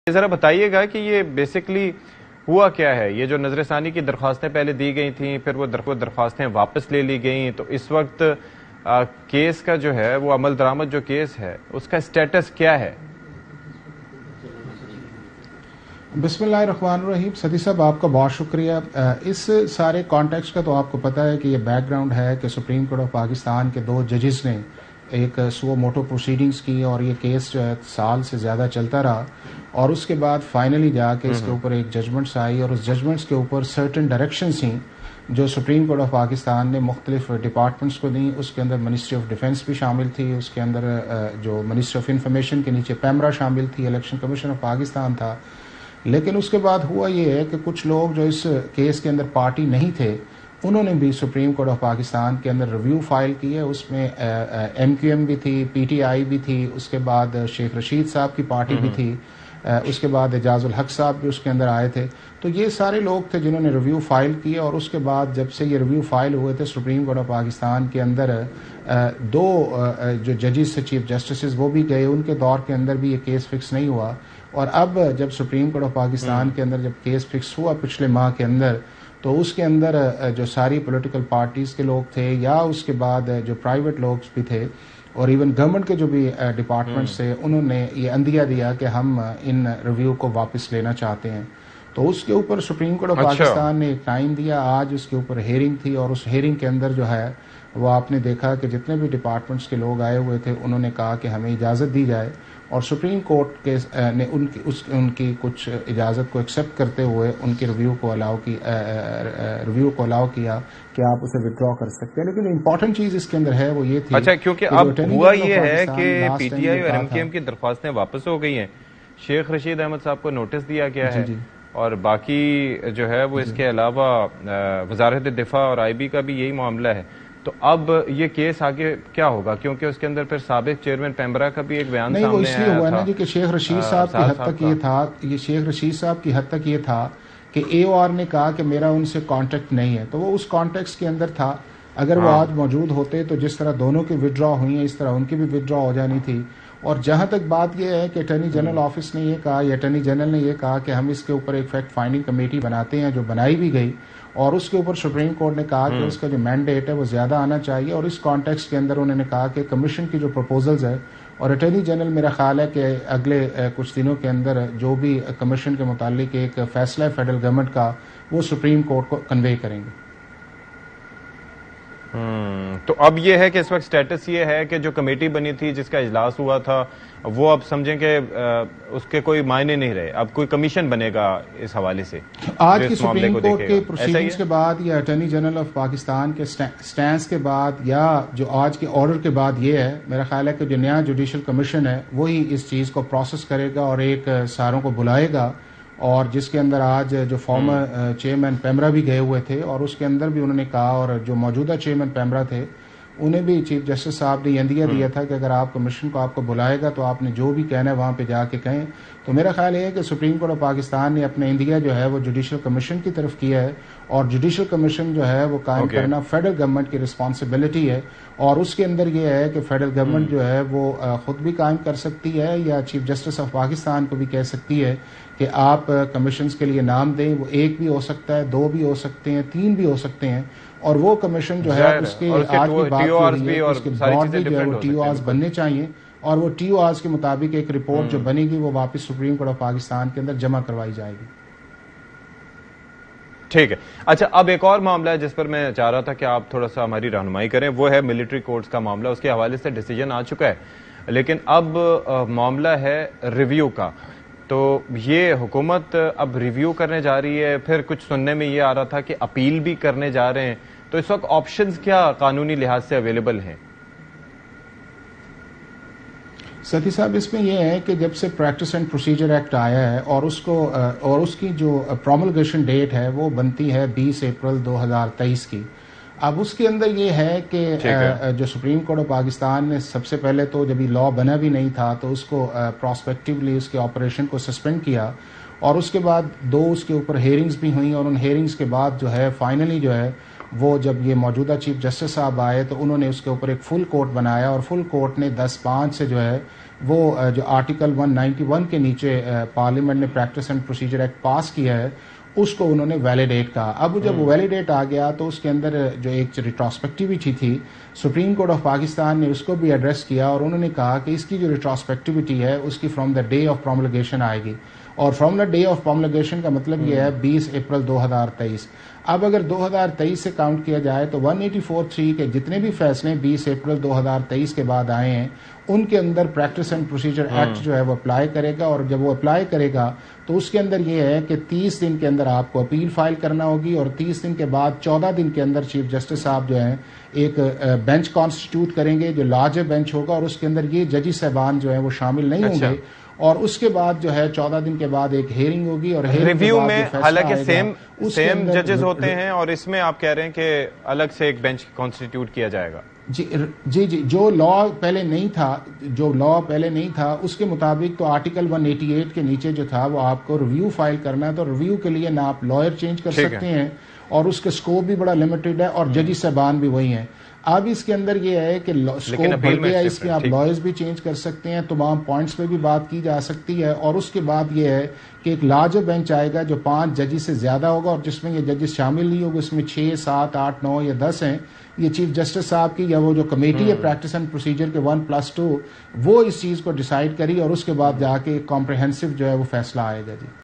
ذرا بتائیے گا کہ یہ بیسکلی ہوا کیا ہے؟ یہ جو نظر ثانی کی درخواستیں پہلے دی گئی تھیں، پھر وہ درخواستیں واپس لے لی گئیں، تو اس وقت کیس کا جو ہے وہ عمل درآمد جو کیس ہے اس کا سٹیٹس کیا ہے؟ بسم اللہ الرحمن الرحیم. سدی صاحب آپ کا بہت شکریہ. اس سارے کانٹیکسٹ کا تو آپ کو پتہ ہے کہ یہ بیک گراؤنڈ ہے کہ سپریم کورٹ آف پاکستان کے 2 ججز نے ایک سو موٹو پروسیڈنگز کی اور یہ کیس جو ہے سال سے زیادہ چلتا رہا اور اس کے بعد فائنلی جا کے اس کے اوپر ایک ججمنٹس آئی اور اس ججمنٹس کے اوپر سرٹن ڈائریکشنز تھیں جو سپریم کورٹ آف پاکستان نے مختلف ڈپارٹمنٹس کو دیں. اس کے اندر منسٹری آف ڈیفنس بھی شامل تھی، اس کے اندر جو منسٹری آف انفارمیشن کے نیچے پیمرا شامل تھی، الیکشن کمیشن آف پاکستان تھا. لیکن اس کے بعد ہوا یہ ہے کہ کچھ لوگ جو اس کیس کے اندر پارٹی نہیں تھے انہوں نے بھی سپریم کورٹ آف پاکستان کے اندر ریویو فائل کی ہے. اس میں ایم کیو ایم بھی تھی، پی ٹی آئی بھی تھی، اس کے بعد شیخ رشید صاحب کی پارٹی بھی تھی، اس کے بعد اعجاز الحق صاحب بھی اس کے اندر آئے تھے. تو یہ سارے لوگ تھے جنہوں نے ریویو فائل کیے اور اس کے بعد جب سے یہ ریویو فائل ہوئے تھے سپریم کورٹ آف پاکستان کے اندر 2 جو ججز تھے چیف جسٹسز وہ بھی گئے، ان کے دور کے اندر بھی یہ کیس فکس نہیں ہوا. اور اب جب سپریم کورٹ آف پاکستان کے اندر جب کیس فکس ہوا پچھلے ماہ کے اندر تو اس کے اندر جو ساری پولیٹیکل پارٹیز کے لوگ تھے یا اس کے بعد جو پرائیویٹ لوگ بھی تھے اور ایون گورنمنٹ کے جو بھی ڈپارٹمنٹس تھے انہوں نے یہ عندیہ دیا کہ ہم ان ریویو کو واپس لینا چاہتے ہیں. تو اس کے اوپر سپریم کورٹ آف پاکستان نے ایک ٹائم دیا. آج اس کے اوپر ہیئرنگ تھی اور اس ہیئرنگ کے اندر جو ہے وہ آپ نے دیکھا کہ جتنے بھی ڈپارٹمنٹس کے لوگ آئے ہوئے تھے انہوں نے کہا کہ ہمیں اجازت دی جائے اور سپریم کورٹ کے نے ان کی کچھ اجازت کو ایکسیپٹ کرتے ہوئے ان کی ریویو کو الاؤ کیا کہ آپ اسے وتھڈرا کر سکتے ہیں. لیکن امپورٹنٹ چیز اس کے اندر ہے وہ یہ تھی اچھا کیونکہ اب ہوا یہ ہے کہ پی ٹی آئی اور ایم کیو ایم کی درخواستیں واپس ہو گئی ہیں، شیخ رشید احمد صاحب کو نوٹس دیا گیا ہے اور باقی جو ہے وہ اس کے علاوہ وزارت دفاع اور آئی بی کا بھی یہی معاملہ ہے. تو اب یہ کیس آگے کیا ہوگا؟ کیونکہ اس کے اندر پھر سابق چیئرمین پیمرا کا بھی ایک بیان سامنے آیا تھا. نہیں، وہ اس لیے ہوا نا جی کہ شیخ رشید صاحب کی حد تک یہ تھا کہ اے او آر نے کہا کہ میرا ان سے کانٹیکٹ نہیں ہے، تو وہ اس کانٹیکٹ کے اندر تھا. اگر وہ آج موجود ہوتے تو جس طرح دونوں کی وتھڈرا ہوئی ہیں اس طرح ان کی بھی وتھڈرا ہو جانی تھی. اور جہاں تک بات یہ ہے کہ اٹارنی جنرل آفس نے یہ کہا یا اٹارنی جنرل نے یہ کہا کہ ہم اس کے اوپر ایک فیکٹ فائنڈنگ کمیٹی بناتے ہیں جو بنائی بھی گئی اور اس کے اوپر سپریم کورٹ نے کہا کہ اس کا جو مینڈیٹ ہے وہ زیادہ آنا چاہیے اور اس کانٹیکسٹ کے اندر انہوں نے کہا کہ کمیشن کی جو پروپوزلز ہے اور اٹارنی جنرل میرا خیال ہے کہ اگلے کچھ دنوں کے اندر جو بھی کمیشن کے متعلق ایک فیصلہ ہے فیڈرل گورنمنٹ کا وہ سپریم کورٹ کو کنوے کریں گے. تو اب یہ ہے کہ اس وقت سٹیٹس یہ ہے کہ جو کمیٹی بنی تھی جس کا اجلاس ہوا تھا وہ اب سمجھیں کہ اس کے کوئی معنی نہیں رہے، اب کوئی کمیشن بنے گا اس حوالے سے. آج کی سپریم کورٹ کے پروسیڈنگز کے بعد یا اٹارنی جنرل آف پاکستان کے سٹینس کے بعد یا جو آج کے آرڈر کے بعد یہ ہے میرا خیال ہے کہ جو نیا جوڈیشل کمیشن ہے وہی اس چیز کو پروسیس کرے گا اور ایک ساروں کو بلائے گا اور جس کے اندر آج جو فارمر چیئرمین پیمرا بھی گئے ہوئے تھے اور اس کے اندر بھی انہوں نے کہا اور جو موجودہ چیئرمین پیمرا تھے انہیں بھی چیف جسٹس صاحب نے عندیہ دیا تھا کہ اگر آپ کمیشن کو آپ کو بلائے گا تو آپ نے جو بھی کہنا ہے وہاں پہ جا کے کہیں. تو میرا خیال یہ ہے کہ سپریم کورٹ آف پاکستان نے اپنا عندیہ جو ہے وہ جوڈیشل کمیشن کی طرف کیا ہے اور جوڈیشل کمیشن جو ہے وہ قائم کرنا فیڈرل گورنمنٹ کی رسپانسبلٹی ہے اور اس کے اندر یہ ہے کہ فیڈرل گورنمنٹ جو ہے وہ خود بھی قائم کر سکتی ہے یا چیف جسٹس آف پاکستان کو بھی کہہ سکتی ہے کہ آپ کمیشنز کے لیے نام دیں. وہ 1 بھی ہو سکتا ہے، 2 بھی ہو سکتے ہیں، 3 بھی ہو سکتے ہیں اور وہ کمیشن جو ہے اس کے آج کی بات ہو رہی ہے اس کے بورڈ بھی جو ہے وہ ٹی او آرز بننے چاہیے اور وہ ٹی او آرز کے مطابق ایک رپورٹ جو بنے گی وہ واپس سپریم کورٹ آف پاکستان کے اندر جمع کروائی جائے گی. ٹھیک ہے. اچھا اب ایک اور معاملہ ہے جس پر میں چاہ رہا تھا کہ آپ تھوڑا سا ہماری رہنمائی کریں، وہ ہے ملٹری کورٹس کا معاملہ. اس کے حوالے سے ڈیسیجن آ چکا ہے لیکن اب معاملہ ہے ریویو کا. تو یہ حکومت اب ریویو کرنے جا رہی ہے، پھر کچھ سننے میں یہ آ رہا تھا کہ اپیل بھی کرنے جا رہے ہیں. تو اس وقت آپشنز کیا قانونی لحاظ سے اویلیبل ہیں؟ ستی صاحب اس میں یہ ہے کہ جب سے پریکٹس اینڈ پروسیجر ایکٹ آیا ہے اور اس کی جو پروملگیشن ڈیٹ ہے وہ بنتی ہے 20 اپریل 2023 کی. اب اس کے اندر یہ ہے کہ جو سپریم کورٹ آف پاکستان نے سب سے پہلے تو جب یہ لا بنا بھی نہیں تھا تو اس کو پراسپیکٹیولی اس کے آپریشن کو سسپینڈ کیا اور اس کے بعد 2 اس کے اوپر ہیئرنگز بھی ہوئیں اور ان ہیئرنگز کے بعد جو ہے فائنلی جو ہے وہ جب یہ موجودہ چیف جسٹس صاحب آئے تو انہوں نے اس کے اوپر ایک فل کورٹ بنایا اور فل کورٹ نے 10(5) سے جو ہے وہ جو آرٹیکل 191 کے نیچے پارلیمنٹ نے پریکٹس اینڈ پروسیجر ایکٹ پاس کیا ہے اس کو انہوں نے ویلیڈیٹ کہا. اب جب وہ ویلیڈیٹ آ گیا تو اس کے اندر جو ایک ریٹراسپیکٹیوٹی تھی سپریم کورٹ آف پاکستان نے اس کو بھی ایڈریس کیا اور انہوں نے کہا کہ اس کی جو ریٹراسپیکٹیوٹی ہے اس کی فرام دا ڈے آف پروملگیشن آئے گی اور فرام دا ڈے آف پروملگیشن کا مطلب یہ ہے 20 اپریل 2023. اب اگر 2023 سے کاؤنٹ کیا جائے تو 184(3) کے جتنے بھی فیصلے 20 اپریل 2023 کے بعد آئے ہیں ان کے اندر پریکٹس اینڈ پروسیجر ایکٹ جو ہے وہ اپلائی کرے گا اور جب وہ اپلائی کرے گا تو اس کے اندر یہ ہے کہ 30 دن کے اندر آپ کو اپیل فائل کرنا ہوگی اور 30 دن کے بعد 14 دن کے اندر چیف جسٹس صاحب جو ہیں ایک بینچ کانسٹیٹیوٹ کریں گے جو لارجر بینچ ہوگا اور اس کے اندر یہ ججی صاحبان جو ہیں وہ شامل نہیں ہوں گے اور اس کے بعد جو ہے 14 دن کے بعد ایک ہیئرنگ ہوگی اور ریویو میں حالانکہ سیم ججز ہوتے ہیں اور اس میں آپ کہہ رہے ہیں کہ الگ سے ایک بینچ کانسٹیٹیوٹ کیا جائے گا. جی جو لا پہلے نہیں تھا اس کے مطابق تو آرٹیکل 188 کے نیچے جو تھا وہ آپ کو ریویو فائل کرنا ہے تو ریویو کے لیے نہ آپ لائر چینج کر سکتے ہیں اور اس کا سکوپ بھی بڑا لمیٹڈ ہے اور ججی صاحبان بھی وہی ہیں. اب اس کے اندر یہ ہے کہ سکوپ بڑھ گیا اس کے آپ لائرز بھی چینج کر سکتے ہیں تمام پوائنٹس پہ بھی بات کی جا سکتی ہے اور اس کے بعد یہ ہے کہ ایک لارجر بینچ آئے گا جو 5 ججز سے زیادہ ہوگا اور جس میں یہ ججز شامل نہیں ہوگا اس میں 6 7 8 9 یا 10 ہیں یہ چیف جسٹس صاحب کی یا وہ جو کمیٹی ہے پریکٹس اینڈ پروسیجر کے 1+2 وہ اس چیز کو ڈیسائیڈ کری اور اس کے بعد جا کے کمپریہنسو جو ہے وہ فیصلہ آئے گا. جی